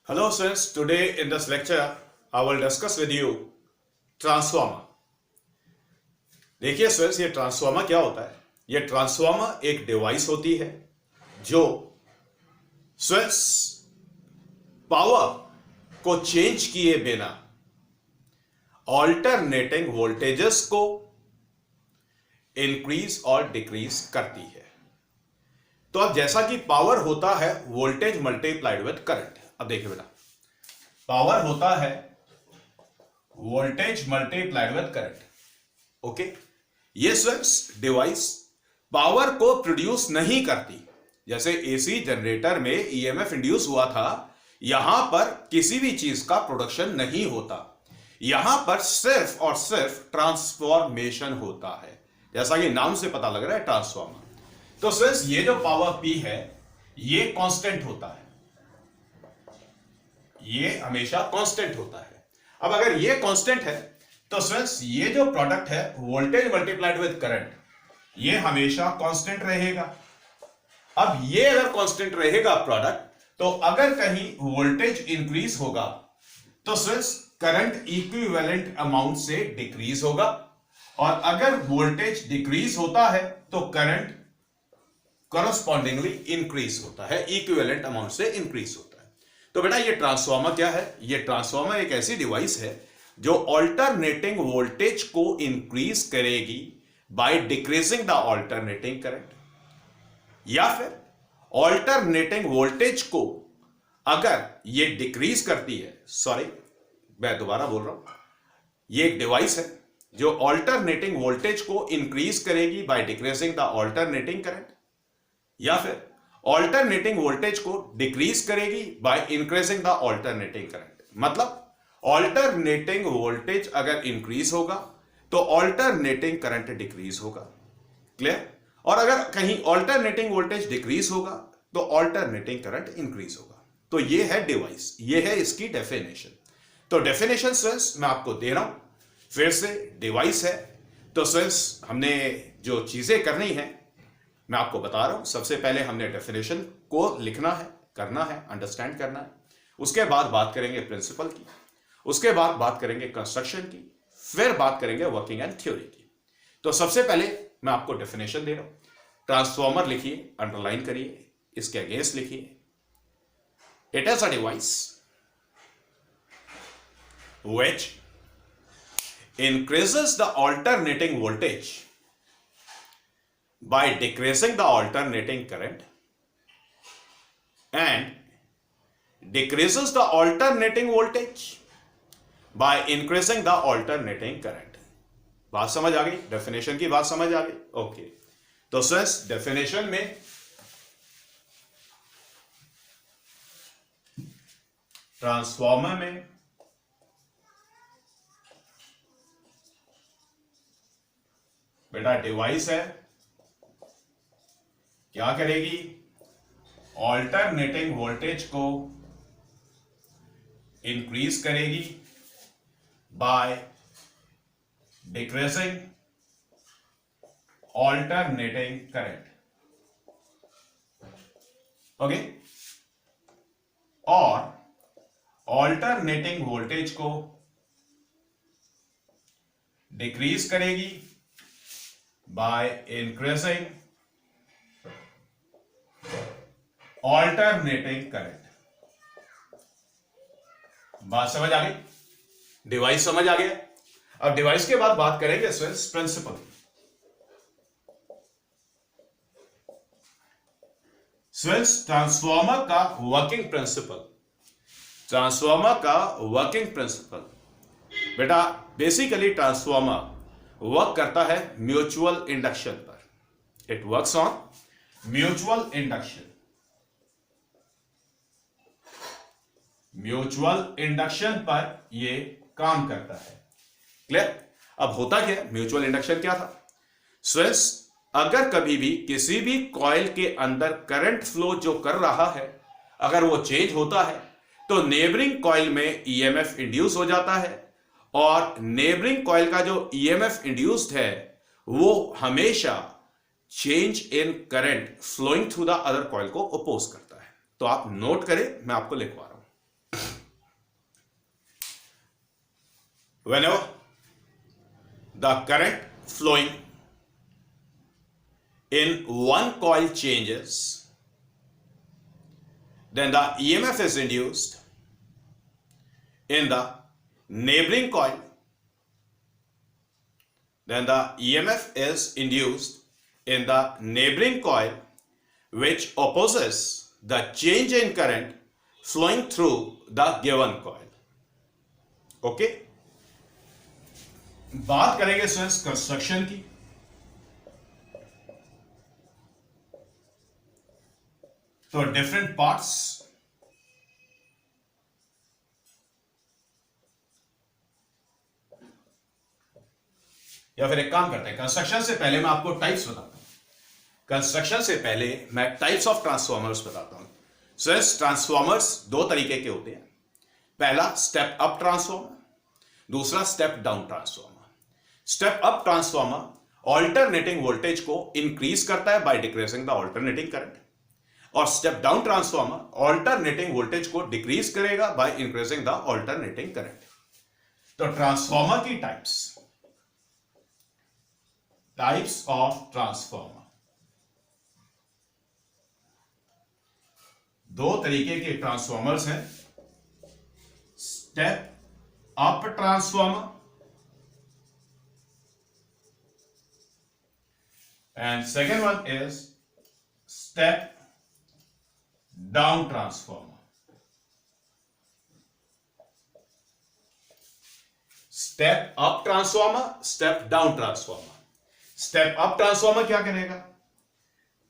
Hello students, today in this lecture I will discuss with you transformer. देखिए students, ये transformer क्या होता है। ये ट्रांसफार्मर एक डिवाइस होती है जो स्टूडेंट्स पावर को चेंज किए बिना ऑल्टरनेटिंग वोल्टेजेस को इंक्रीज और डिक्रीज करती है। तो अब जैसा कि पावर होता है वोल्टेज मल्टीप्लाइड विद करंट। अब देखिए बेटा, पावर होता है voltage multiplied with current. Okay, ये स्विच डिवाइस पावर को प्रोड्यूस नहीं करती। जैसे एसी जनरेटर में ईएमएफ इंड्यूस हुआ था, यहां पर किसी भी चीज का प्रोडक्शन नहीं होता, यहां पर सिर्फ और सिर्फ ट्रांसफॉर्मेशन होता है। जैसा कि नाम से पता लग रहा है ट्रांसफॉर्मर। तो स्विच ये जो पावर पी है ये कांस्टेंट होता है, ये हमेशा कांस्टेंट होता है। अब अगर ये कांस्टेंट है तो स्टूडेंट्स ये जो प्रोडक्ट है वोल्टेज मल्टीप्लाइड विद करंट ये हमेशा कांस्टेंट रहेगा। अब ये अगर कांस्टेंट रहेगा प्रोडक्ट, तो अगर कहीं वोल्टेज इंक्रीज होगा तो स्टूडेंट्स करंट इक्विवेलेंट अमाउंट से डिक्रीज होगा, और अगर वोल्टेज डिक्रीज होता है तो करंट कॉरस्पॉन्डिंगली इंक्रीज होता है, इक्विवेलेंट अमाउंट से इंक्रीज होता है। तो बेटा ये ट्रांसफार्मर क्या है? ये ट्रांसफार्मर एक ऐसी डिवाइस है जो ऑल्टरनेटिंग वोल्टेज को इंक्रीज करेगी bye decreasing the alternating current, या फिर ऑल्टरनेटिंग वोल्टेज को अगर ये डिक्रीज करती है, सॉरी मैं दोबारा बोल रहा हूं, ये एक डिवाइस है जो ऑल्टरनेटिंग वोल्टेज को इंक्रीज करेगी bye decreasing the alternating current, या फिर ऑल्टरनेटिंग वोल्टेज को डिक्रीज करेगी bye increasing the alternating current. मतलब ऑल्टरनेटिंग वोल्टेज अगर इंक्रीज होगा तो ऑल्टरनेटिंग करंट डिक्रीज होगा। क्लियर? और अगर कहीं ऑल्टरनेटिंग वोल्टेज डिक्रीज होगा तो ऑल्टरनेटिंग करंट इंक्रीज होगा। तो ये है डिवाइस, ये है इसकी डेफिनेशन। तो डेफिनेशन स्विच मैं आपको दे रहा हूं फिर से। डिवाइस है तो स्विच हमने जो चीजें करनी है मैं आपको बता रहा हूं। सबसे पहले हमने डेफिनेशन को लिखना है, करना है, अंडरस्टैंड करना है। उसके बाद बात करेंगे प्रिंसिपल की, उसके बाद बात करेंगे कंस्ट्रक्शन की, फिर बात करेंगे वर्किंग एंड थ्योरी की। तो सबसे पहले मैं आपको डेफिनेशन दे रहा हूं। ट्रांसफॉर्मर लिखिए, अंडरलाइन करिए, इसके अगेंस्ट लिखिए। It is a device which increases the alternating voltage by decreasing the alternating current and decreases the alternating voltage by increasing the alternating current। बात समझ आ गई? डेफिनेशन की बात समझ आ गई? ओके, तो स्टूडेंट्स डेफिनेशन में ट्रांसफॉर्मर में बेटा डिवाइस है, क्या करेगी? ऑल्टरनेटिंग वोल्टेज को इंक्रीज करेगी by decreasing alternating current. Okay, और ऑल्टरनेटिंग वोल्टेज को डिक्रीज करेगी by increasing alternating current। बात समझ आ गई? डिवाइस समझ आ गया। अब डिवाइस के बाद बात करेंगे स्विच प्रिंसिपल। स्विच ट्रांसफॉर्मर का वर्किंग प्रिंसिपल। ट्रांसफॉर्मर का वर्किंग प्रिंसिपल बेटा बेसिकली ट्रांसफॉर्मर वर्क करता है म्यूचुअल इंडक्शन पर। It works on mutual induction. Mutual induction पर ये काम करता है। क्लियर? अब होता क्या? म्यूचुअल इंडक्शन क्या था? स्विच अगर कभी भी किसी भी कॉइल के अंदर करंट फ्लो जो कर रहा है अगर वो चेंज होता है तो नेबरिंग कॉइल में ईएमएफ इंड्यूस हो जाता है, और नेबरिंग कॉइल का जो ईएमएफ इंड्यूस्ड है वो हमेशा change in current flowing through the other coil को अपोज करता है। तो आप नोट करें, मैं आपको लिखवा रहा हूं। whenever the current flowing in one coil changes, then the EMF is induced in the neighboring coil. Then the EMF is induced in the neighboring coil, which opposes the change in current flowing through the given coil. Okay? बात करेंगे students construction की. तो different parts, या फिर एक काम करते हैं, कंस्ट्रक्शन से पहले मैं आपको टाइप्स बताता हूं. कंस्ट्रक्शन से पहले मैं टाइप्स ऑफ ट्रांसफॉर्मर्स बताता हूं. सो ट्रांसफॉर्मर्स दो तरीके के होते हैं. पहला स्टेप अप ट्रांसफॉर्मर, दूसरा step down transformer. Step up transformer alternating voltage को इंक्रीज करता है by decreasing the alternating current, और step down transformer alternating voltage को डिक्रीज करेगा by increasing the alternating current. तो ट्रांसफॉर्मर की टाइप्स ऑफ ट्रांसफॉर्मर, दो तरीके के ट्रांसफॉर्मर्स हैं. Step up transformer and second one is step down transformer. Step up transformer, step down transformer. Step up transformer क्या करेगा?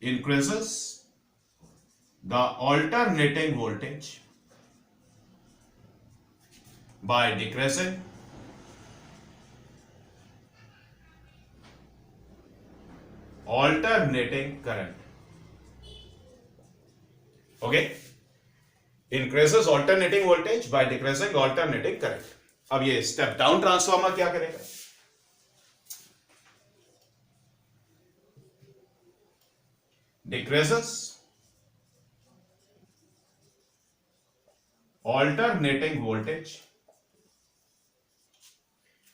Increases the alternating voltage by decreasing alternating current. Okay, increases alternating voltage by decreasing alternating current. अब ये step down transformer क्या करेगा? decreases alternating voltage,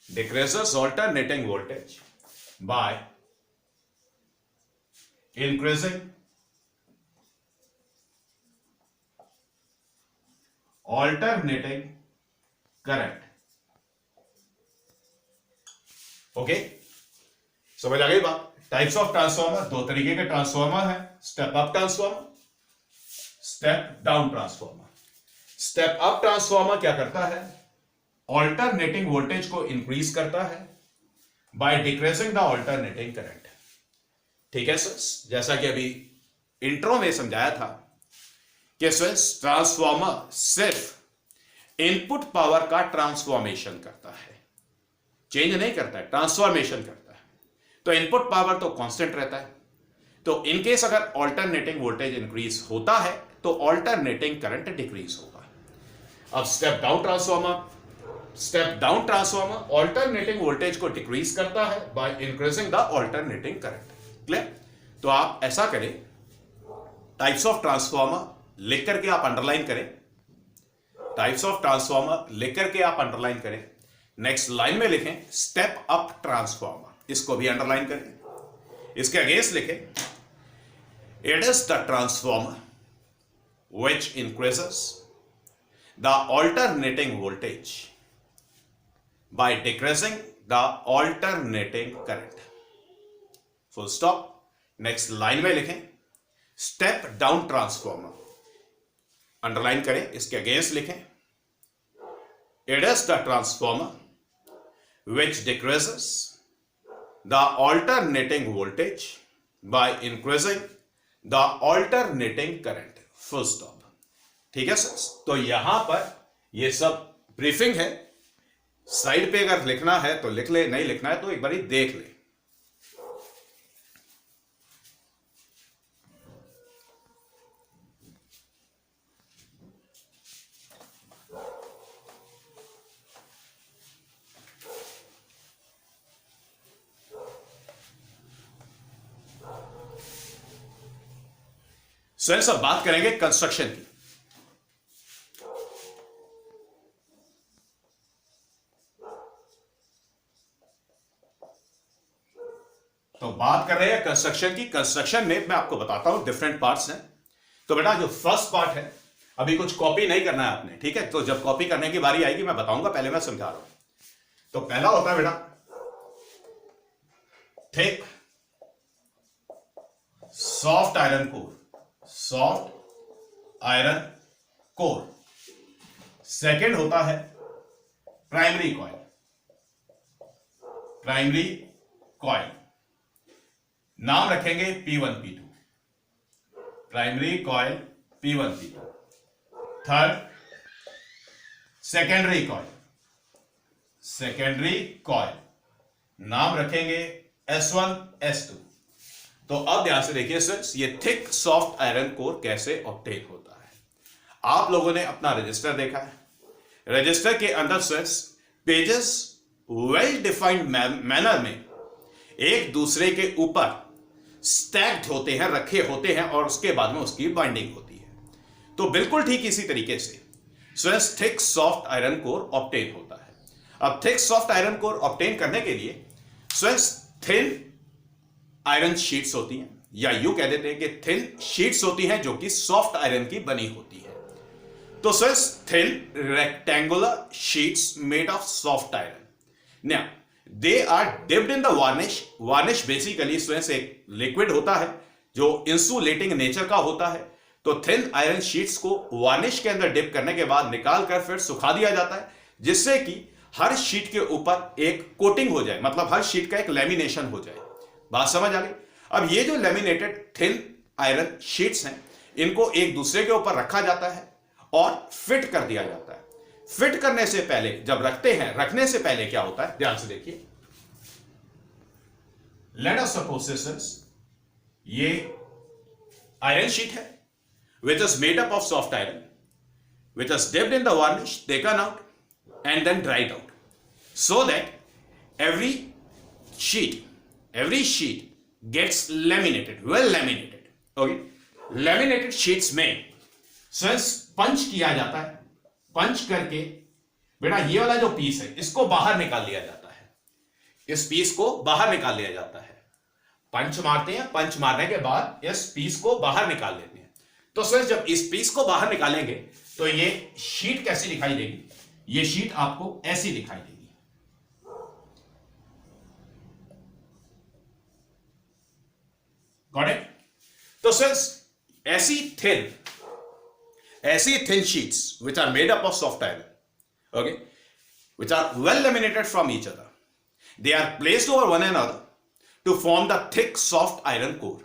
decreases alternating voltage by increasing alternating current. Okay, समझ आ गई बात? टाइप्स ऑफ ट्रांसफॉर्मर, दो तरीके के ट्रांसफॉर्मर है. Step up transformer, step down transformer. Step up transformer क्या करता है? ऑल्टरनेटिंग वोल्टेज को इंक्रीज करता है by decreasing the alternating current. ठीक है सर, जैसा कि अभी इंट्रो में समझाया था कि सर ट्रांसफॉर्मर सिर्फ इनपुट पावर का ट्रांसफॉर्मेशन करता है, चेंज नहीं करता है, ट्रांसफॉर्मेशन करता है. तो इनपुट पावर तो कांस्टेंट रहता है. तो इनकेस अगर ऑल्टरनेटिंग वोल्टेज इंक्रीज होता है तो ऑल्टरनेटिंग करंट डिक्रीज होगा. अब step down transformer alternating voltage को डिक्रीज करता है bye increasing the alternating current. Clear? तो आप ऐसा करें, टाइप्स ऑफ ट्रांसफॉर्मर लिख करके आप अंडरलाइन करें. टाइप्स ऑफ ट्रांसफॉर्मर लिख करके आप अंडरलाइन करें. नेक्स्ट लाइन में लिखें स्टेप अप ट्रांसफॉर्मर, इसको भी अंडरलाइन करें. इसके अगेंस्ट लिखें it is the transformer which increases the alternating voltage bye decreasing the alternating current. Full stop. Next line में लिखें स्टेप डाउन ट्रांसफॉर्मर, अंडरलाइन करें. इसके अगेंस्ट लिखें it is the transformer which decreases the alternating voltage bye increasing the alternating current. Full stop. ठीक है sir, तो यहां पर ये सब ब्रीफिंग है. साइड पे अगर लिखना है तो लिख ले, नहीं लिखना है तो एक बार देख ले. सर बात करेंगे कंस्ट्रक्शन की. तो बात कर रहे हैं कंस्ट्रक्शन की। कंस्ट्रक्शन में मैं आपको बताता हूं डिफरेंट पार्ट्स हैं। तो बेटा जो फर्स्ट पार्ट है, अभी कुछ कॉपी नहीं करना है आपने, ठीक है? तो जब कॉपी करने की बारी आएगी मैं बताऊंगा, पहले मैं समझा रहा हूं। तो पहला होता है बेटा thick soft iron core, soft iron core. Second होता है प्राइमरी कॉइल, प्राइमरी कॉइल, नाम रखेंगे P1 P2, primary coil P1 P2। Third secondary coil, secondary coil, नाम रखेंगे S1 S2। तो अब ध्यान से देखिए स्टूडेंट्स, ये थिक सॉफ्ट आयरन कोर कैसे ऑब्टेन होता है। आप लोगों ने अपना रजिस्टर देखा है, रजिस्टर के अंदर students pages well defined manner में एक दूसरे के ऊपर स्टैक्ड होते हैं, रखे होते हैं, और उसके बाद में उसकी बाइंडिंग होती है। तो बिल्कुल ठीक इसी तरीके से students thick soft iron core obtain होता है। अब thick soft iron core obtain करने के लिए स्टूडेंट्स थिन आयरन शीट्स होती हैं, या यूं कह देते हैं कि थिन शीट्स होती हैं जो कि सॉफ्ट आयरन की बनी होती है। तो students thin rectangular sheets made of soft iron, now they are dipped in the varnish. Varnish basically students एक लिक्विड होता है जो इंसुलेटिंग नेचर का होता है। तो थिन आयरन शीट्स को वार्निश के अंदर डिप करने के बाद निकाल कर फिर सुखा दिया जाता है, जिससे कि हर शीट के ऊपर एक कोटिंग हो जाए, मतलब हर शीट का एक लेमिनेशन हो जाए। बात समझ आ गई? अब ये जो लेमिनेटेड थिन आयरन शीट्स हैं, इनको एक दूसरे के ऊपर रखा जाता है और फिट कर दिया जाता है। फिट करने से पहले जब रखते हैं, रखने से पहले क्या होता है, ध्यान से देखिए। लेट अस सपोज सिस्टर्स, ये आयरन शीट है which is made up of soft iron, which is dipped in the varnish, taken out and then dried out, so that every sheet gets laminated, well laminated. Okay, laminated sheets में सिर्फ पंच किया जाता है। पंच करके बेटा ये वाला जो पीस है इसको बाहर निकाल लिया जाता है, इस पीस को बाहर निकाल लिया जाता है। पंच मारते हैं, पंच मारने के बाद इस पीस को बाहर निकाल लेते हैं। तो सर जब इस पीस को बाहर निकालेंगे तो ये शीट कैसी दिखाई देगी? ये शीट आपको ऐसी दिखाई देगी। Got it? तो सर ऐसी thin sheets which are made up of soft iron, okay, which are well laminated from each other, they are placed over one another to form the thick soft iron core.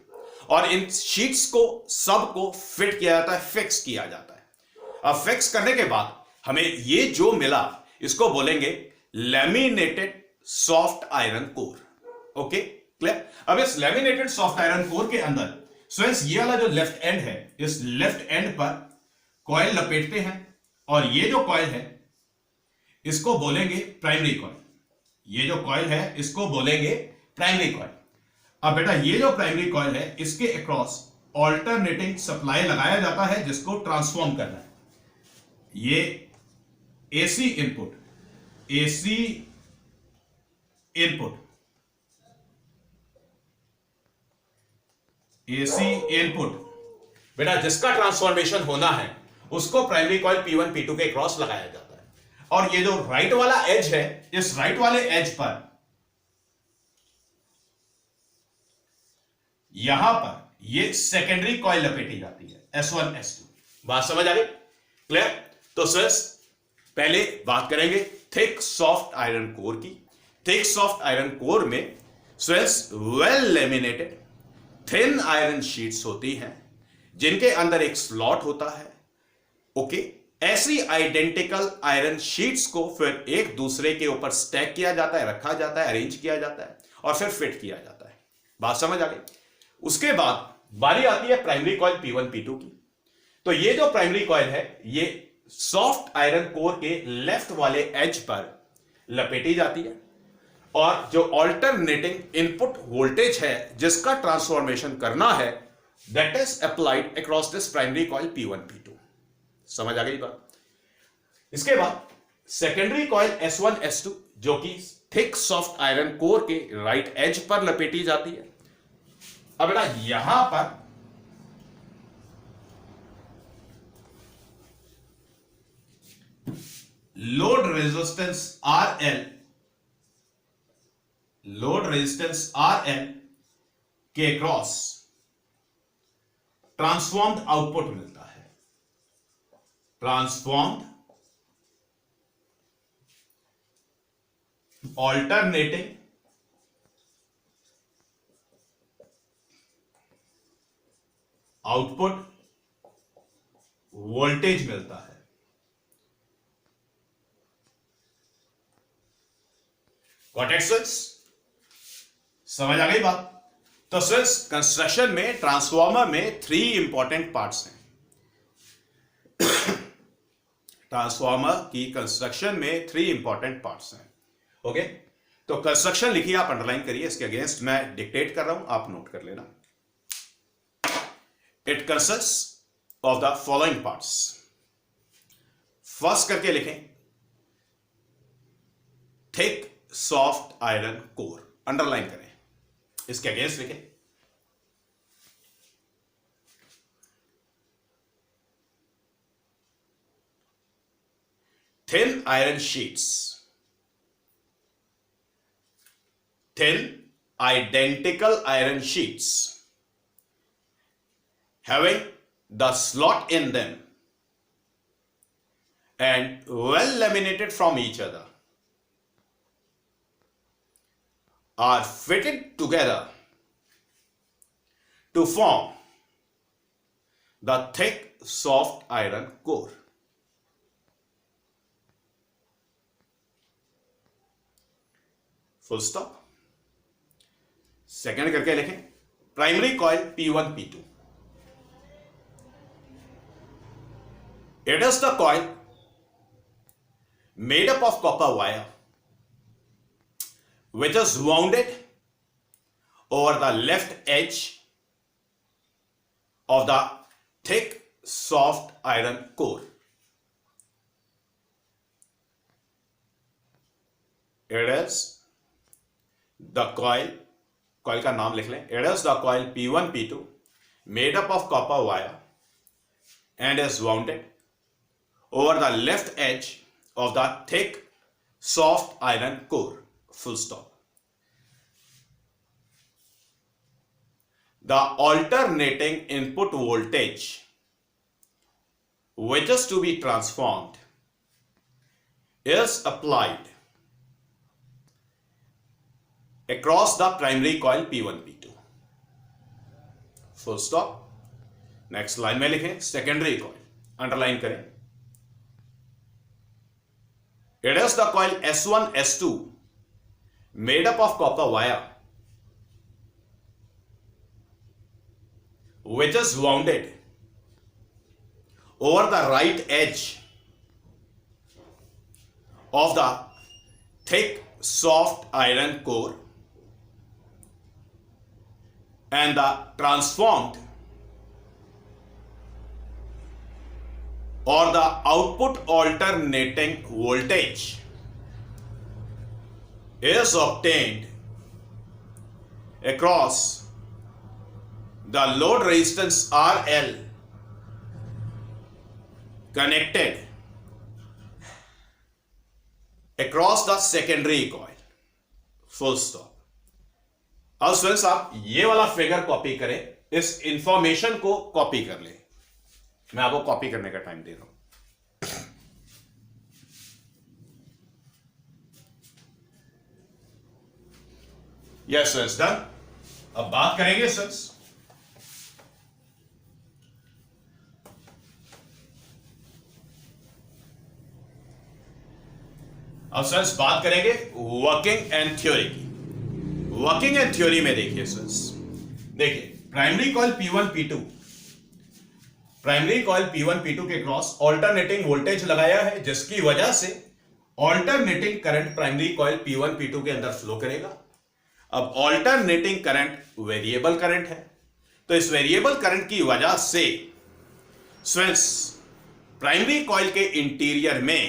और इन sheets को सबको fit किया जाता है, fix किया जाता है। अब फिक्स करने के बाद हमें ये जो मिला इसको बोलेंगे laminated soft iron core. Okay, clear? अब इस लैमिनेटेड सॉफ्ट आयरन कोर के अंदर स्टूडेंट्स ये वाला जो लेफ्ट एंड है, इस लेफ्ट एंड पर कॉइल लपेटते हैं, और ये जो कॉइल है इसको बोलेंगे प्राइमरी कॉइल। ये जो कॉइल है इसको बोलेंगे प्राइमरी कॉइल। अब बेटा ये जो प्राइमरी कॉइल है इसके अक्रॉस ऑल्टरनेटिंग सप्लाई लगाया जाता है जिसको ट्रांसफॉर्म करना है। ये AC input, AC input, AC input बेटा जिसका ट्रांसफॉर्मेशन होना है उसको प्राइमरी कॉइल P1 P2 के क्रॉस लगाया जाता है। और ये जो राइट वाला एज है, इस राइट वाले एज पर यहां पर ये सेकेंडरी कॉइल लपेटी जाती है S1 S2। बात समझ आ गई? क्लियर? तो सर पहले बात करेंगे थिक सॉफ्ट आयरन कोर की। थिक सॉफ्ट आयरन कोर में swells well laminated thin iron sheets होती हैं जिनके अंदर एक स्लॉट होता है। ओके, ऐसी आइडेंटिकल आयरन शीट्स को फिर एक दूसरे के ऊपर स्टैक किया जाता है, रखा जाता है, अरेंज किया जाता है और फिर फिट किया जाता है। बात समझ आ गई? उसके बाद बारी आती है प्राइमरी कॉइल P1 P2 की। तो ये जो प्राइमरी कॉइल है ये सॉफ्ट आयरन कोर के लेफ्ट वाले एज पर लपेटी जाती है, और जो ऑल्टरनेटिंग इनपुट वोल्टेज है जिसका ट्रांसफॉर्मेशन करना है that is applied across this primary coil P1 P2। समझ आ गई बात? इसके बाद सेकेंडरी कॉइल S1 S2 जो कि थिक सॉफ्ट आयरन कोर के राइट एज पर लपेटी जाती है। अब बेटा यहां पर लोड रेजिस्टेंस आर एल के क्रॉस ट्रांसफॉर्म्ड आउटपुट मिलता है। ट्रांसफॉर्म्ड ऑल्टरनेटिंग आउटपुट वोल्टेज मिलता है। Got it students? समझ आ गई बात? तो स्टूडेंट्स कंस्ट्रक्शन में ट्रांसफॉर्मर में 3 इंपॉर्टेंट पार्ट्स हैं। ट्रांसफॉर्मर की कंस्ट्रक्शन में 3 इंपॉर्टेंट पार्ट्स हैं। ओके, तो कंस्ट्रक्शन लिखिए, आप अंडरलाइन करिए, इसके अगेंस्ट मैं डिक्टेट कर रहा हूं, आप नोट कर लेना। It consists of the following parts. First करके लिखें thick soft iron core, underline करें, इसके अगेंस्ट लिखें thin iron sheets, thin identical iron sheets having the slot in them and well laminated from each other are fitted together to form the thick soft iron core. Full stop. Second करके लिखें primary coil P1 P2। It is the coil made up of copper wire which is wounded over the left edge of the thick soft iron core. It is the coil का नाम लिख लें, it is the coil P1 P2 made up of copper wire and is wounded over the left edge of the thick soft iron core. Full stop. The alternating input voltage which is to be transformed is applied across the primary coil P1 P2. Full stop. Next line में लिखें secondary coil, underline करें it is the coil S1 S2 made up of copper wire which is wounded over the right edge of the thick soft iron core and the transformed or the output alternating voltage is obtained across the load resistance RL connected across the secondary coil. Full stop. अब students आप ये वाला figure copy करें, इस information को copy कर लें। मैं आपको कॉपी करने का टाइम दे रहा हूं। Yes students, done. अब बात करेंगे स्टूडेंट्स बात करेंगे वर्किंग एंड थ्योरी की। वर्किंग एंड थ्योरी में देखिए स्टूडेंट्स, देखिए प्राइमरी कॉइल P1 P2 के क्रॉस ऑल्टरनेटिंग वोल्टेज लगाया है, जिसकी वजह से alternating current primary coil P1 P2 के अंदर फ्लो करेगा। अब ऑल्टरनेटिंग करंट वेरिएबल करंट है, तो इस वेरिएबल करंट की वजह से स्टूडेंट्स प्राइमरी कॉइल के इंटीरियर में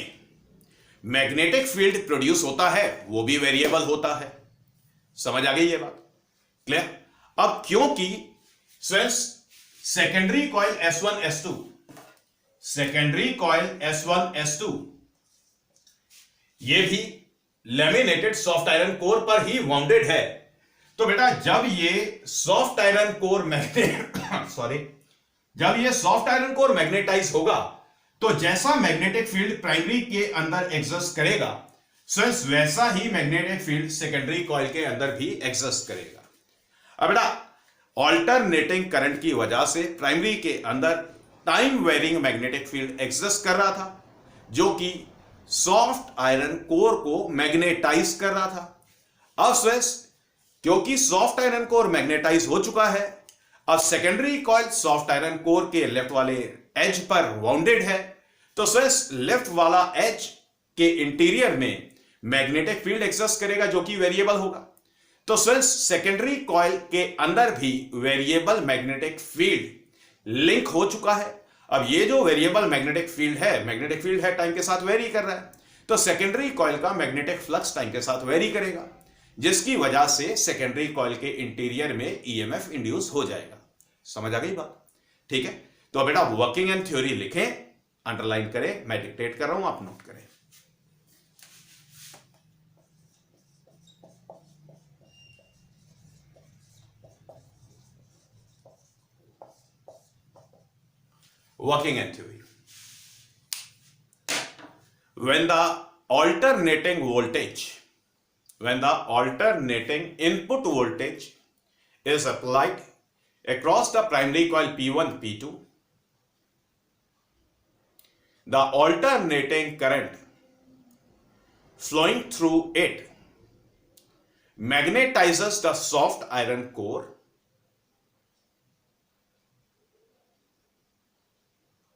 मैग्नेटिक फील्ड प्रोड्यूस होता है वो भी वेरिएबल होता है। समझ आ गई ये बात? क्लियर? अब क्योंकि students secondary coil S1 S2, secondary coil S1 S2 ये भी लेमिनेटेड सॉफ्ट आयरन कोर पर ही वाउंडेड है, तो बेटा जब ये सॉफ्ट आयरन कोर जब ये सॉफ्ट आयरन कोर मैग्नेटाइज होगा तो जैसा मैग्नेटिक फील्ड प्राइमरी के अंदर एग्जिस्ट करेगा, स्टूडेंट्स वैसा ही मैग्नेटिक फील्ड सेकेंडरी कॉइल के अंदर भी एग्जिस्ट करेगा। अब बेटा ऑल्टरनेटिंग करंट की वजह से प्राइमरी के अंदर time varying magnetic field exist कर रहा था, जो कि सॉफ्ट आयरन कोर को मैग्नेटाइज कर रहा था। अब स्ट्रेस क्योंकि सॉफ्ट आयरन कोर मैग्नेटाइज हो चुका है, अब secondary coil soft iron core के लेफ्ट वाले एज पर वाउंडेड है, तो स्ट्रेस लेफ्ट वाला एज के इंटीरियर में मैग्नेटिक फील्ड एग्जिस्ट करेगा जो कि वेरिएबल होगा। तो स्ट्रेस सेकेंडरी कॉइल के अंदर भी वेरिएबल मैग्नेटिक फील्ड लिंक हो चुका है। अब ये जो वेरिएबल मैग्नेटिक फील्ड है टाइम के साथ वेरी कर रहा है, तो सेकेंडरी कॉइल का मैग्नेटिक फ्लक्स टाइम के साथ वेरी करेगा, जिसकी वजह से सेकेंडरी कॉइल के इंटीरियर में ईएमएफ इंड्यूस हो जाएगा। समझ आ गई बात? ठीक है, तो बेटा वर्किंग एंड थ्योरी लिखें, अंडरलाइन करें, मैं डिक्टेट कर रहा हूं, आप नोट करें। Working and theory. When the alternating input voltage is applied across the primary coil P1, P2, the alternating current flowing through it magnetizes the soft iron core,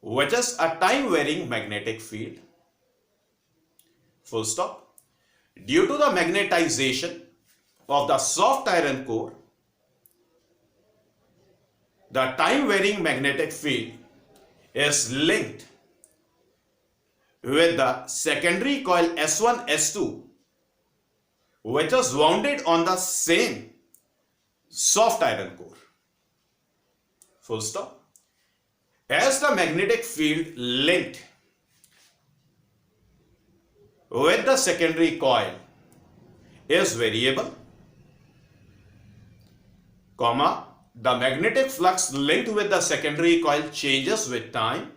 which is a time varying magnetic field, full stop. Due to the magnetization of the soft iron core, the time varying magnetic field is linked with the secondary coil S1 S2, which is wounded on the same soft iron core, full stop. As the magnetic field linked with the secondary coil is variable, the magnetic flux linked with the secondary coil changes with time,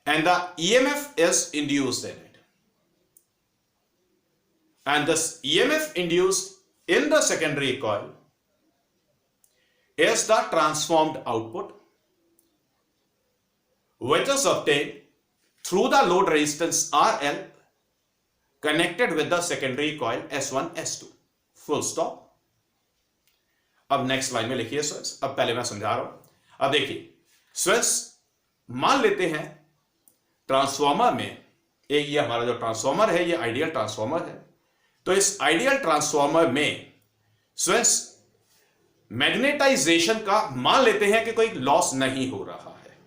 and the EMF is induced in it. And this EMF induced in the secondary coil is the transformed output, which is obtained through the load resistance RL connected with the secondary coil S1 S2, full stop. अब next line में लिखिए switch, अब पहले मैं समझा रहा हूं। अब देखिए स्विच, मान लेते हैं ट्रांसफॉर्मर में एक, ये हमारा जो ट्रांसफॉर्मर है ये आइडियल ट्रांसफॉर्मर है, तो इस आइडियल ट्रांसफॉर्मर में स्विच मैग्नेटाइजेशन का मान लेते हैं कि कोई लॉस नहीं हो रहा है।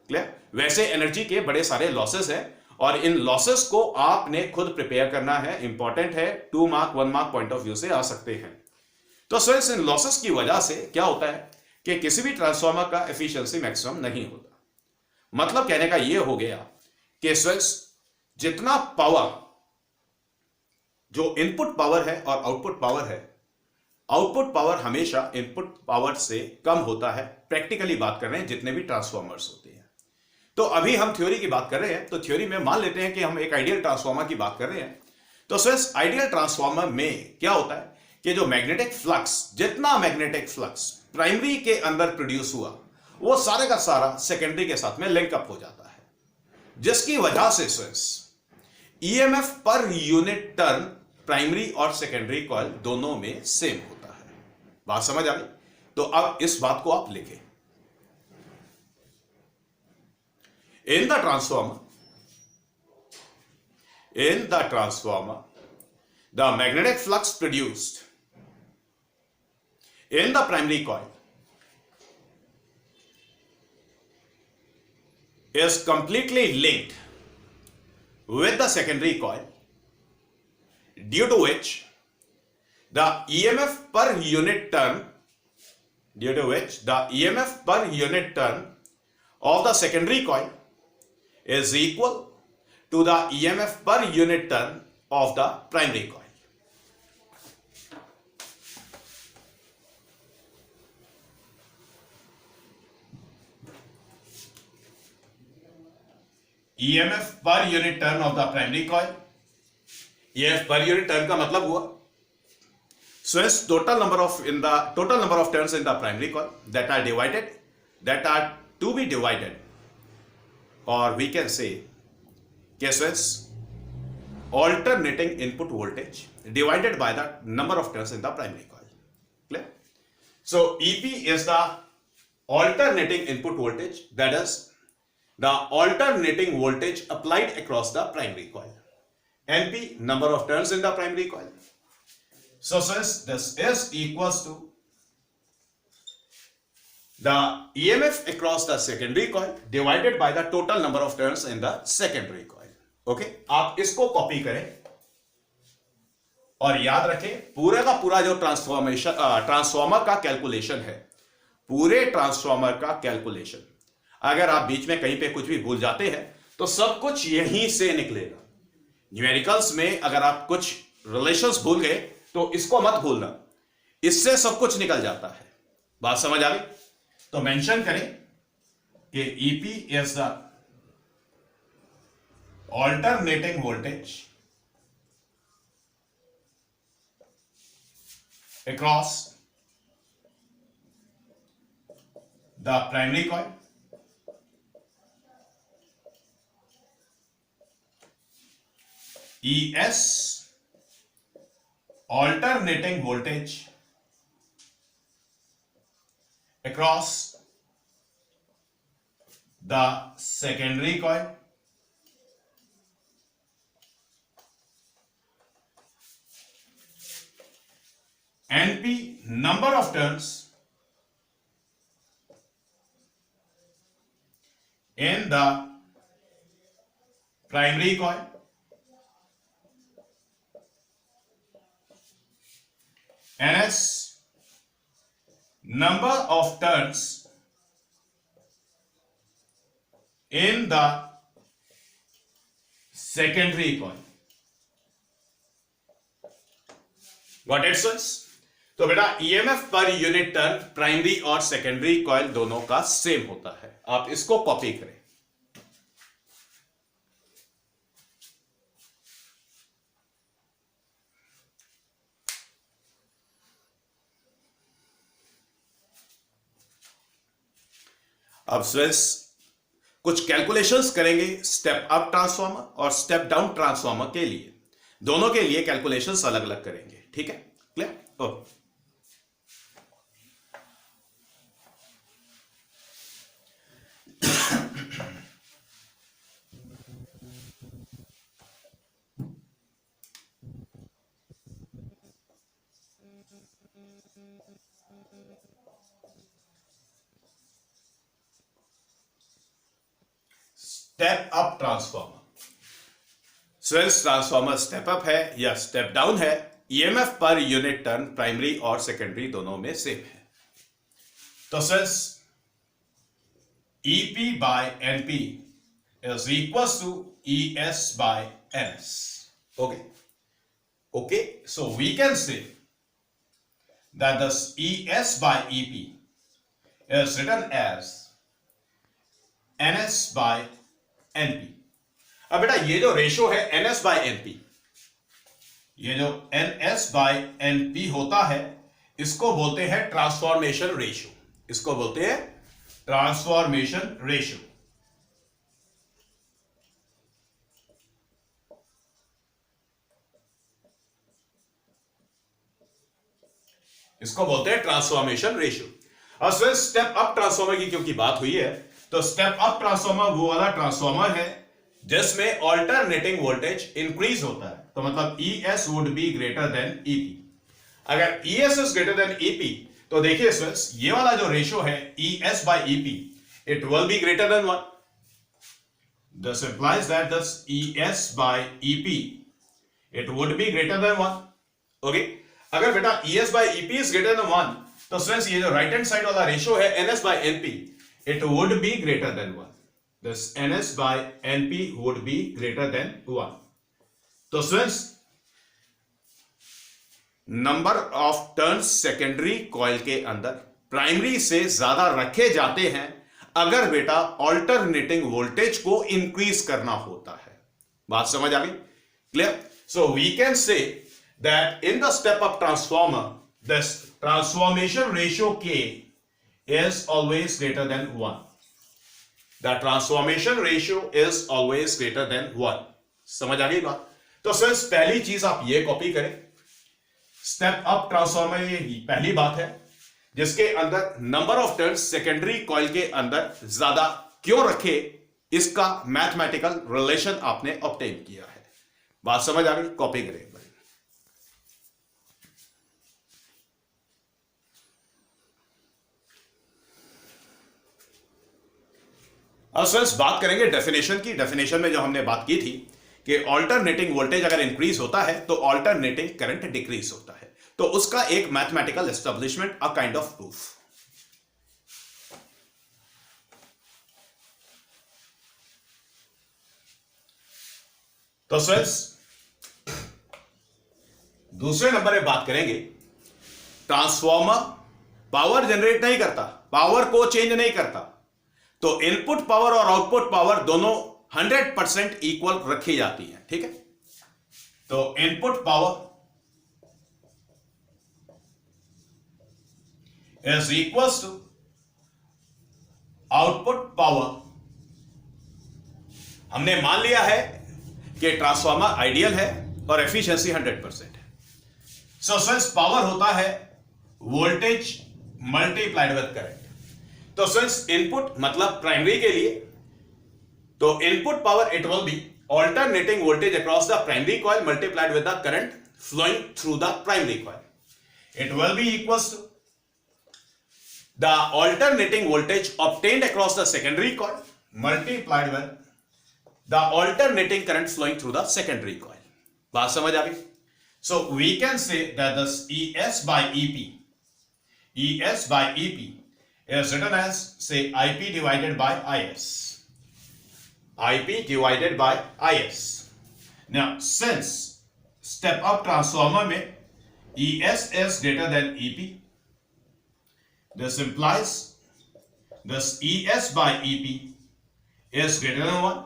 क्लियर? वैसे एनर्जी के बड़े सारे लॉसेस हैं और इन लॉसेस को आपने खुद प्रिपेयर करना है, इंपॉर्टेंट है, 2 mark 1 mark point of view से आ सकते हैं। तो स्विच इन लॉसेस की वजह से क्या होता है कि किसी भी ट्रांसफॉर्मर का एफिशिएंसी मैक्सिमम नहीं होता। मतलब कहने का यह हो गया कि स्विच जितना पावर, जो इनपुट पावर है और आउटपुट पावर है, आउटपुट पावर हमेशा इनपुट पावर से कम होता है। प्रैक्टिकली बात कर रहे हैं जितने भी ट्रांसफॉर्मर्स होते हैं। तो अभी हम थ्योरी की बात कर रहे हैं, तो थ्योरी में मान लेते हैं कि हम एक आइडियल ट्रांसफॉर्मर की बात कर रहे हैं। तो स्विच आइडियल ट्रांसफॉर्मर में क्या होता है कि जो मैग्नेटिक फ्लक्स, जितना मैग्नेटिक फ्लक्स प्राइमरी के अंदर प्रोड्यूस हुआ वो सारे का सारा सेकेंडरी के साथ में लिंकअप हो जाता है, जिसकी वजह से switch EMF per unit turn primary और सेकेंडरी कॉइल दोनों में सेम होता है। बात समझ आ गई? तो अब इस बात को आप लिखें। In the transformer the magnetic flux produced in the primary coil is completely linked with the secondary coil, due to which the EMF per unit turn of the secondary coil is equal to the EMF per unit turn of the primary coil. EMF per unit turn of the primary coil. EMF per unit turn का मतलब हुआ, so as total number of turns in the primary coil that are to be divided, or we can say as alternating input voltage divided by the number of turns in the primary coil. Clear? So EP is the alternating input voltage, that is the alternating voltage applied across the primary coil. NP, number of turns in the primary coil. So since this is equals to the EMF across the secondary coil divided by the total number of turns in the secondary coil. Okay, आप इसको copy करें और याद रखें, पूरे का पूरा जो ट्रांसफॉर्मर का कैलकुलेशन है, पूरे ट्रांसफॉर्मर का कैलकुलेशन, अगर आप बीच में कहीं पे कुछ भी भूल जाते हैं तो सब कुछ यहीं से निकलेगा। न्यूमेरिकल्स में अगर आप कुछ रिलेशंस भूल गए तो इसको मत भूलना, इससे सब कुछ निकल जाता है। बात समझ आ गई? तो मेंशन करें कि EP is the alternating voltage across the primary coil ES alternating voltage across the secondary coil NP, number of turns in the primary coil NS, number of turns in the secondary coil. Got it, sirs? तो बेटा EMF per unit turn primary और secondary coil दोनों का same होता है। आप इसको copy करें। अब स्विच कुछ कैलकुलेशंस करेंगे स्टेप अप ट्रांसफार्मर और स्टेप डाउन ट्रांसफार्मर के लिए, दोनों के लिए कैलकुलेशंस अलग अलग करेंगे। ठीक है, clear? Okay, step up transformer, switch transformer step up है या स्टेप डाउन है, EMF per unit turn primary और सेकेंडरी दोनों में सेम है। तो switch EP by NP is equals to ES by NS. Okay, so we can say that this ES by EP is written as NS by NP. अब बेटा ये जो ratio है NS by NP, ये जो NS by NP होता है, इसको बोलते हैं ट्रांसफॉर्मेशन रेशियो। इसको बोलते हैं ट्रांसफॉर्मेशन रेशियो। इसको बोलते हैं ट्रांसफॉर्मेशन रेशियो। और स्टेप अप ट्रांसफॉर्मर की क्योंकि बात हुई है, तो स्टेप अप ट्रांसफॉर्मर वो वाला ट्रांसफॉर्मर है जिसमें ऑल्टरनेटिंग वोल्टेज इंक्रीज होता है। तो मतलब ES would be greater than EP। अगर ES is greater than EP तो देखिए स्टूडेंट्स, ये वाला जो रेशियो है ES by EP, it will be greater than 1। This implies that this ES by EP it would be greater than 1. Okay? अगर बेटा ES by EP is greater than 1, तो students ये जो राइट हैंड साइड वाला ratio है NS by NP it would be greater than 1. This NS by NP would be greater than 1. तो students number of turns secondary coil के अंदर primary से ज्यादा रखे जाते हैं अगर बेटा ऑल्टरनेटिंग वोल्टेज को इंक्रीज करना होता है. बात समझ आ गई? Clear? So we can say that in the step up transformer this transformation ratio K is always greater than 1. The transformation ratio is always greater than 1. समझ आ गई बात? तो फ्रेंड्स पहली चीज आप ये कॉपी करें. स्टेप अप ट्रांसफॉर्मर ये पहली बात है जिसके अंदर number of turns secondary coil के अंदर ज्यादा क्यों रखे इसका मैथमेटिकल रिलेशन आपने ऑब्टेन किया है. बात समझ आ गई? कॉपी करें. अब फ्रेंड्स बात करेंगे डेफिनेशन की. डेफिनेशन में जो हमने बात की थी कि ऑल्टरनेटिंग वोल्टेज अगर इंक्रीज होता है तो ऑल्टरनेटिंग करंट डिक्रीज होता है. तो उसका एक mathematical establishment a kind of proof. तो फ्रेंड्स दूसरे नंबर पे बात करेंगे. ट्रांसफॉर्मर पावर जनरेट नहीं करता, पावर को चेंज नहीं करता, तो इनपुट पावर और आउटपुट पावर दोनों 100% इक्वल रखी जाती है. ठीक है? तो input power is equals to output power. हमने मान लिया है कि ट्रांसफार्मर आइडियल है और एफिशिएंसी 100% है. सो फ्रेंड्स पावर होता है वोल्टेज मल्टीप्लाइड विद करंट. तो फ्रेंड्स इनपुट मतलब प्राइमरी के लिए तो input power it will be alternating voltage across the primary coil multiplied with the current flowing through the primary coil. It will be equals to the alternating voltage obtained across the secondary coil multiplied with the alternating current flowing through the secondary coil. बात समझ आ गई? So we can say that this ES by EP is written as say IP divided by IS. IP divided by IS. Now, since step up transformer में ES is greater than EP, this implies this ES by EP is greater than 1.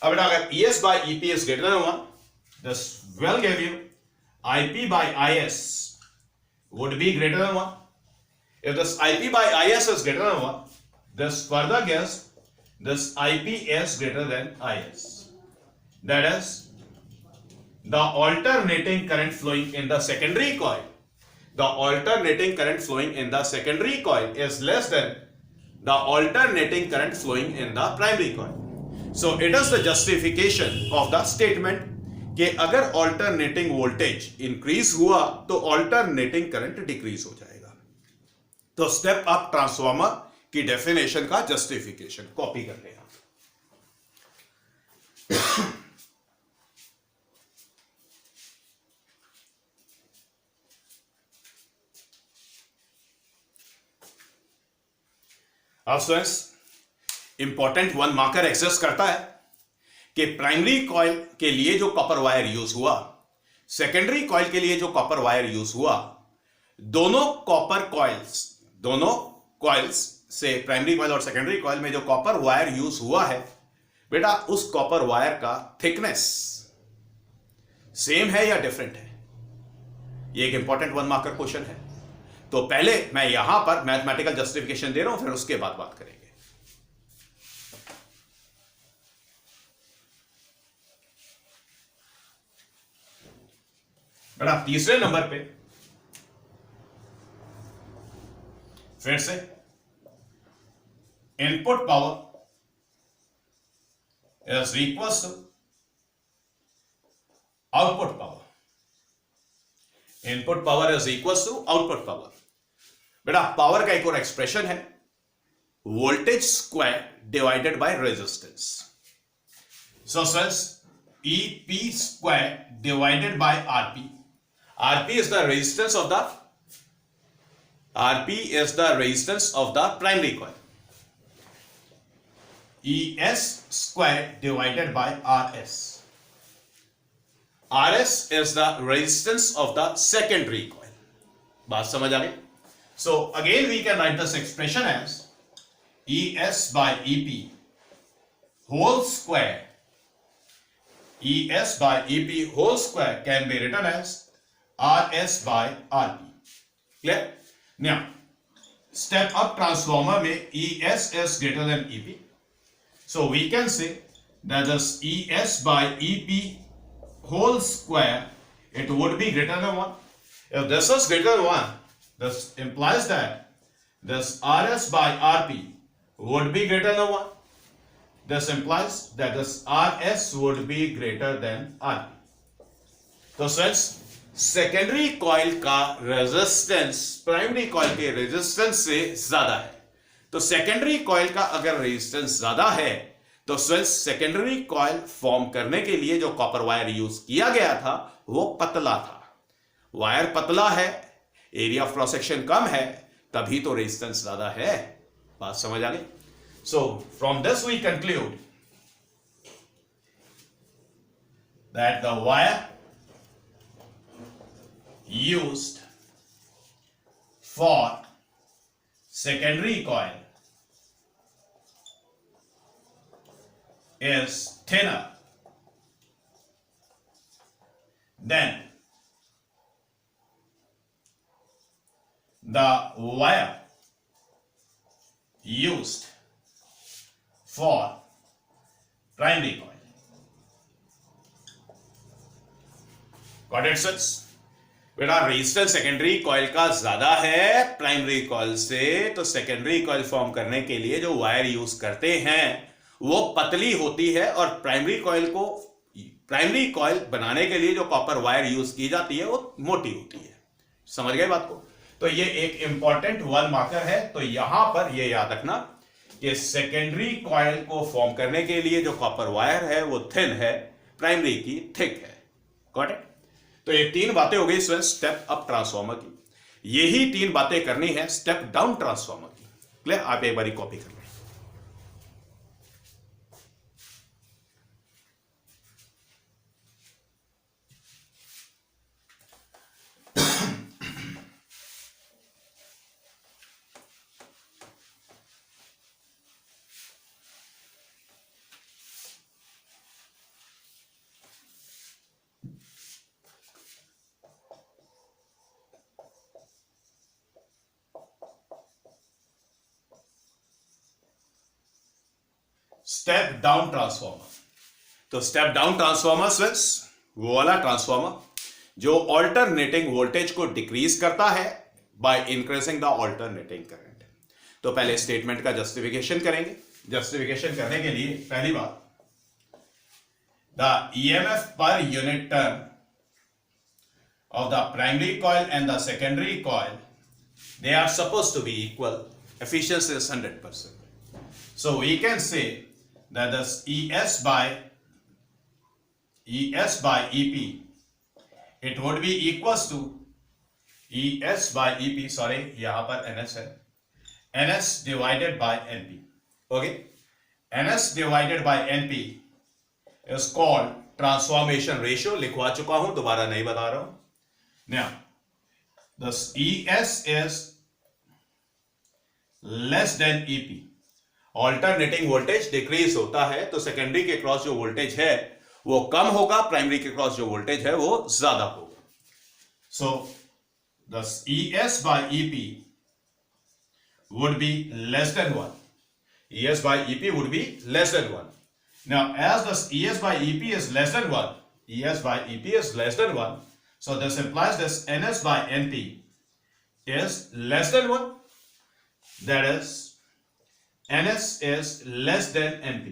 अब अगर ES by EP is greater than 1, this will give you IP by IS would be greater than 1. If this IP by IS is greater than 1, this further gives this IP is greater than IS. That is, the alternating current flowing in the secondary coil. The alternating current flowing in the secondary coil is less than the alternating current flowing in the primary coil. So it is the justification of the statement कि अगर alternating voltage increase हुआ तो alternating current decrease हो जाएगा. तो step up transformer की definition का justification copy कर लेगा. अब students important one marker exist करता है कि प्राइमरी कॉइल के लिए जो कॉपर वायर यूज हुआ, सेकेंडरी कॉइल के लिए जो कॉपर वायर यूज हुआ, दोनों कॉइल्स से प्राइमरी कॉइल और सेकेंडरी कॉइल में जो कॉपर वायर यूज हुआ है बेटा, उस कॉपर वायर का थिकनेस सेम है या डिफरेंट है? ये एक इंपॉर्टेंट वन मार्कर क्वेश्चन है. तो पहले मैं यहां पर मैथमेटिकल जस्टिफिकेशन दे रहा हूं, फिर उसके बाद बात करेंगे. बेटा तीसरे नंबर पे फिर से input power is equals to output power. Input power is equals to output power. बेटा पावर का एक और एक्सप्रेशन है voltage square divided by resistance. So since EP square divided by RP. RP is the resistance of the primary coil. ES square divided by RS. RS is the resistance of the secondary coil. बात समझ आ गई? So again we can write this expression as ES by EP whole square. ES by EP whole square can be written as RS by RP. Clear? Now, step up transformer में ES is greater than EP. So we can say that this ES by EP whole square, it would be greater than 1. If this is greater than 1, this implies that this RS by RP would be greater than 1. This implies that this RS would be greater than RP. तो since secondary coil का resistance primary coil के resistance से ज्यादा है, तो secondary coil का अगर resistance ज्यादा है तो सिंस सेकेंडरी कॉइल फॉर्म करने के लिए जो कॉपर वायर यूज किया गया था वो पतला था. वायर पतला है, एरिया ऑफ क्रॉस सेक्शन कम है, तभी तो रेजिस्टेंस ज्यादा है. बात समझ आ गई? So from this we conclude that the wire used for secondary coil is thinner than the wire used for primary coil. Got it, sir? बेटा रेजिस्टेंस सेकेंडरी कॉइल का ज्यादा है प्राइमरी कॉइल से, तो सेकेंडरी कॉइल फॉर्म करने के लिए जो वायर यूज करते हैं वो पतली होती है, और प्राइमरी कॉइल बनाने के लिए जो कॉपर वायर यूज की जाती है वो मोटी होती है. समझ गए बात को? तो ये एक इंपॉर्टेंट वन मार्कर है. तो यहां पर ये याद रखना कि सेकेंडरी कॉइल को फॉर्म करने के लिए जो कॉपर वायर है वो थिन है, प्राइमरी की थिक है. Got it? तो ये तीन बातें हो गई स्टेप अप ट्रांसफॉर्मर की. यही तीन बातें करनी है स्टेप डाउन ट्रांसफॉर्मर की. क्लियर? आप एक बारी कॉपी कर लें. Step down transformer. तो स्टेप डाउन ट्रांसफॉर्मर मींस वो वाला ट्रांसफॉर्मर जो ऑल्टरनेटिंग वोल्टेज को डिक्रीज करता है bye increasing the alternating current. तो पहले स्टेटमेंट का जस्टिफिकेशन करेंगे. जस्टिफिकेशन करने के लिए पहली बात, the EMF per unit turn off the primary coil and the secondary coil, they are supposed to be equal. Efficiency is 100%. So we can say that this ES by EP, it would be equals to ES by EP, sorry यहां पर NS है, NS divided by NP. Okay, NS divided by NP is called transformation ratio. लिखवा चुका हूं, दोबारा नहीं बता रहा हूं. Now this ES is less than EP. Alternating voltage decrease होता है तो सेकेंडरी के क्रॉस जो वोल्टेज है वो कम होगा, प्राइमरी के क्रॉस जो वोल्टेज है वो ज्यादा होगा. सो दस ES by EP would be less than 1. ES by EP would be less than 1. Now as this ES by EP is less than 1, ES by EP is less than 1, so this implies this NS by NP is less than 1. That is NS is less than NP.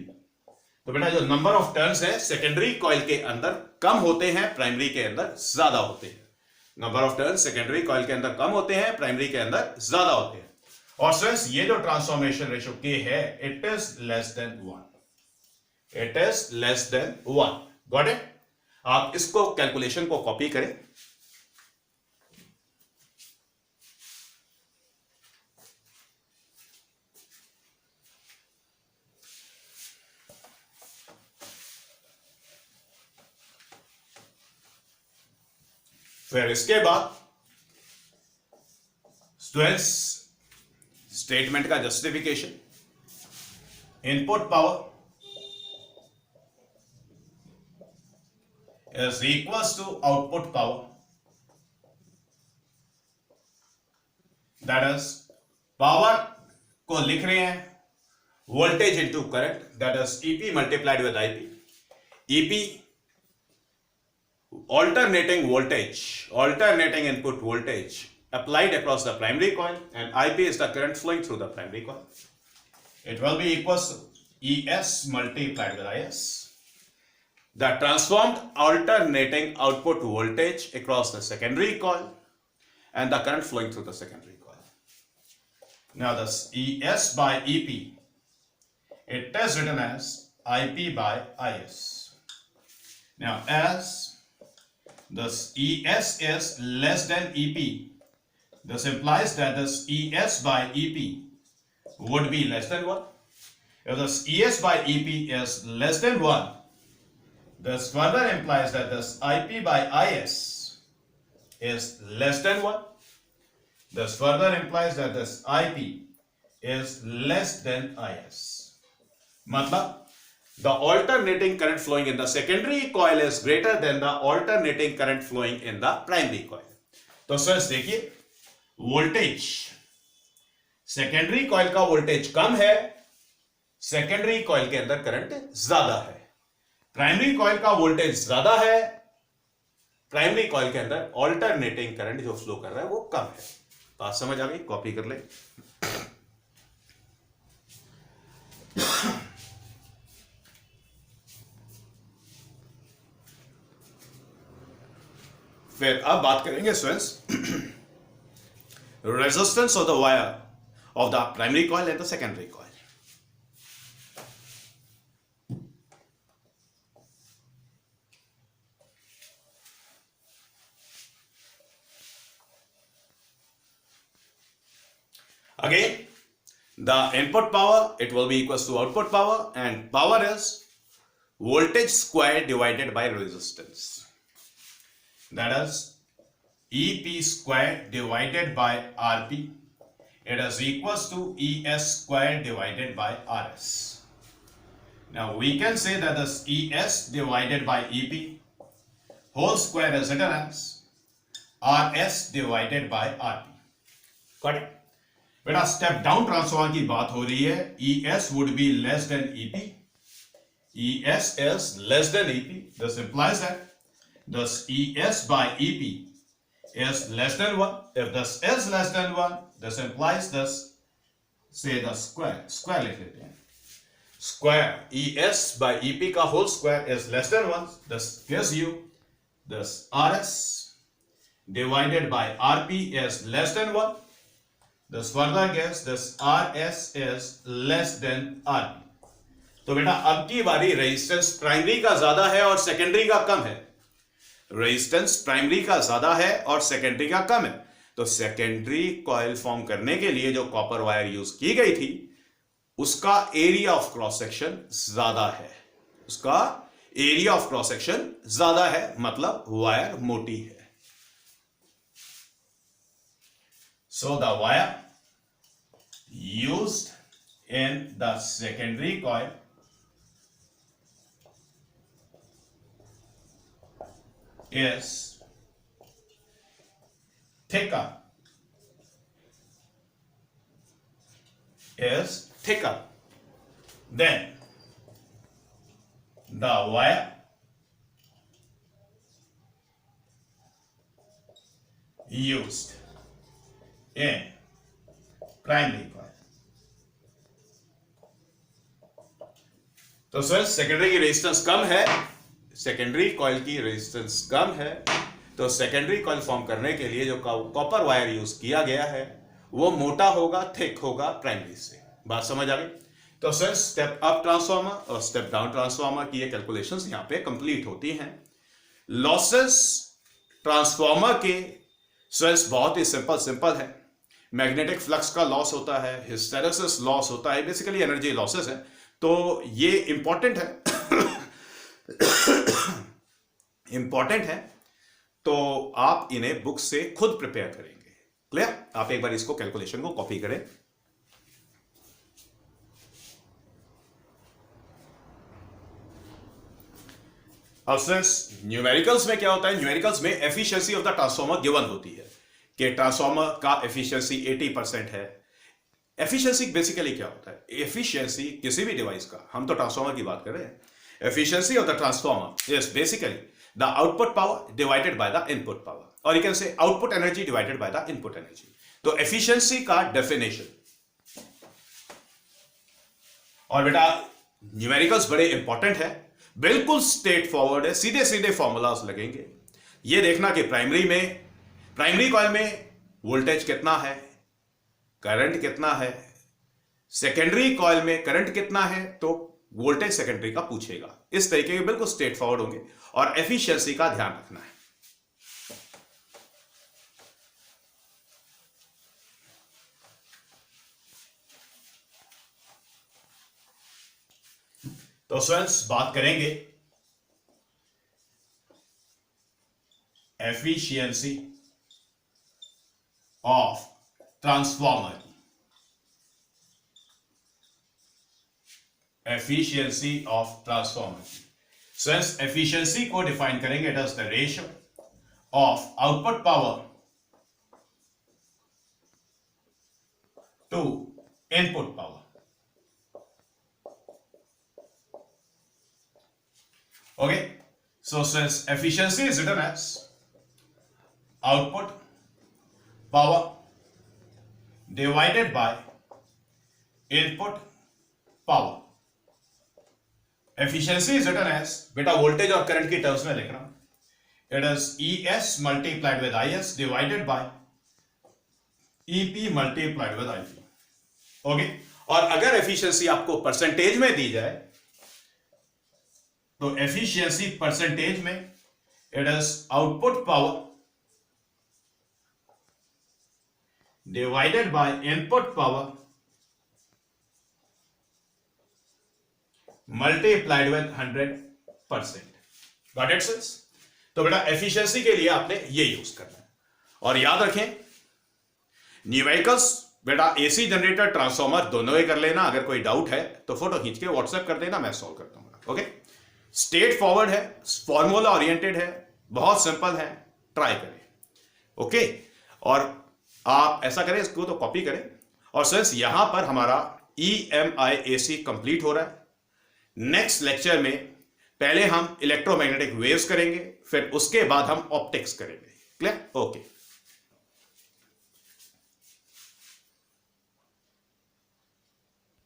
तो बेटा जो number of turns है secondary coil के अंदर कम होते हैं, primary के अंदर ज्यादा होते हैं. Number of turns secondary coil के अंदर कम होते हैं, प्राइमरी के अंदर ज्यादा होते हैं. और सिंस ये जो ट्रांसफॉर्मेशन रेशियो K है, it is less than 1. It is less than 1. Got it? आप इसको कैलकुलेशन को कॉपी करें. फिर इसके बाद स्टूडेंट्स स्टेटमेंट का justification. Input power is equals to output power, that is power को लिख रहे हैं voltage into current, that is EP multiplied with IP. EP alternating voltage, alternating input voltage applied across the primary coil, and IP is the current flowing through the primary coil. It will be equals to ES multiplied with IS, the transformed alternating output voltage across the secondary coil and the current flowing through the secondary coil. Now this ES by EP, it is written as IP by IS. Now as this ES is less than EP, this implies that this ES by EP would be less than 1. If this ES by EP is less than 1, this further implies that this IP by IS is less than 1. This further implies that this IP is less than IS. मतलब the alternating current flowing in the secondary coil is greater than the alternating current flowing in the primary coil. तो students देखिए, voltage secondary coil का voltage कम है, secondary coil के अंदर current ज्यादा है. Primary coil का वोल्टेज ज्यादा है, प्राइमरी कॉइल के अंदर ऑल्टरनेटिंग करंट जो फ्लो कर रहा है वो कम है. बात समझ आ गई? कॉपी कर ले. फिर अब बात करेंगे students resistance of the wire of the primary coil and the secondary coil. Again, the input power, it will be equals to output power, and power is voltage square divided by resistance. That is EP square divided by RP. It is equals to ES square divided by RS. Now we can say that this ES divided by EP whole square is written as RS divided by RP. Got it? बेटा step down transformer की बात हो रही है. ES would be less than EP. ES is less than EP. This implies that this ES by EP is less than 1. If this is less than 1, this implies this, say the square लिख लेते हैं. Square ES by EP का whole square is less than 1. This gives you this RS divided by RP is less than 1. This further gives this RS is less than RP. तो बेटा अब की बारी resistance primary का ज्यादा है और सेकेंडरी का कम है. रेजिस्टेंस प्राइमरी का ज्यादा है और सेकेंडरी का कम है. तो सेकेंडरी कॉइल फॉर्म करने के लिए जो कॉपर वायर यूज की गई थी उसका एरिया ऑफ क्रॉस सेक्शन ज्यादा है. उसका एरिया ऑफ क्रॉस सेक्शन ज्यादा है, मतलब वायर मोटी है. So the wire used in the secondary coil is thicker than the wire used in primary coil. तो सर सेकेंडरी की रेजिस्टेंस कम है, सेकेंडरी कॉइल की रेजिस्टेंस कम है, तो सेकेंडरी कॉइल फॉर्म करने के लिए जो कॉपर वायर यूज किया गया है वो मोटा होगा, थिक होगा प्राइमरी से. बात समझ आ गई? तो सर स्टेप अप ट्रांसफार्मर और स्टेप डाउन ट्रांसफार्मर की ये कैलकुलेशंस यहां पे कंप्लीट होती हैं। लॉसेस ट्रांसफार्मर के सर बहुत ही सिंपल है। मैग्नेटिक फ्लक्स का लॉस होता है, हिस्टेरेसिस लॉस होता है, बेसिकली एनर्जी लॉसेस है। तो ये इंपॉर्टेंट है इंपॉर्टेंट है, तो आप इन्हें बुक से खुद प्रिपेयर करेंगे। क्लियर? आप एक बार इसको कैलकुलेशन को कॉपी करें। अब फ्रेंड्स न्यूमेरिकल्स में क्या होता है, न्यूमेरिकल्स में efficiency of the transformer given होती है कि ट्रांसफार्मर का एफिशिएंसी 80% है। एफिशिएंसी बेसिकली क्या होता है, एफिशिएंसी किसी भी डिवाइस का, हम तो ट्रांसफार्मर की बात कर रहे हैं, efficiency of the transformer is basically the output power divided by the input power, और you can say output energy divided by the input energy. तो एफिशिएंसी का डेफिनेशन, और बेटा न्यूमेरिकल्स बड़े इंपॉर्टेंट है, बिल्कुल स्ट्रेट फॉरवर्ड है, सीधे सीधे फॉर्मूलाज लगेंगे। ये देखना कि प्राइमरी कॉइल में वोल्टेज कितना है, करंट कितना है, सेकेंडरी कॉइल में करंट कितना है, तो वोल्टेज सेकेंडरी का पूछेगा। इस तरीके के बिल्कुल स्ट्रेट फॉरवर्ड होंगे, और एफिशिएंसी का ध्यान रखना है। तो स्टूडेंट्स बात करेंगे एफिशिएंसी ऑफ ट्रांसफार्मर की। एफिशिएंसी ऑफ ट्रांसफार्मर की स्टूडेंट्स एफिशिएंसी को डिफाइन करेंगे, it is the ratio of output power to input power. Okay, so since efficiency is written as output power divided by input power. Efficiency is written as, बेटा voltage और current की terms में लिख रहा हूं, it is ES multiplied with IS divided by EP multiplied with IP. Okay, और अगर efficiency आपको परसेंटेज में दी जाए तो एफिशिएंसी परसेंटेज में it is output power divided by input power multiplied with 100%। Got it since? तो बेटा एफिशिएंसी के लिए आपने ये यूज करना है, और याद रखें न्यूमेरिकल्स बेटा एसी जनरेटर ट्रांसफार्मर दोनों ही कर लेना। अगर कोई डाउट है तो फोटो खींच के व्हाट्सएप कर देना, मैं सॉल्व कर दूंगा। ओके, स्ट्रेट फॉरवर्ड है, फॉर्मूला ओरिएंटेड है, बहुत सिंपल है, ट्राई करें। ओके, और आप ऐसा करें, इसको तो कॉपी करें। और सिंस यहां पर हमारा EMI/AC कंप्लीट हो रहा है, नेक्स्ट लेक्चर में पहले हम इलेक्ट्रोमैग्नेटिक वेव्स करेंगे, फिर उसके बाद हम ऑप्टिक्स करेंगे। क्लियर? ओके।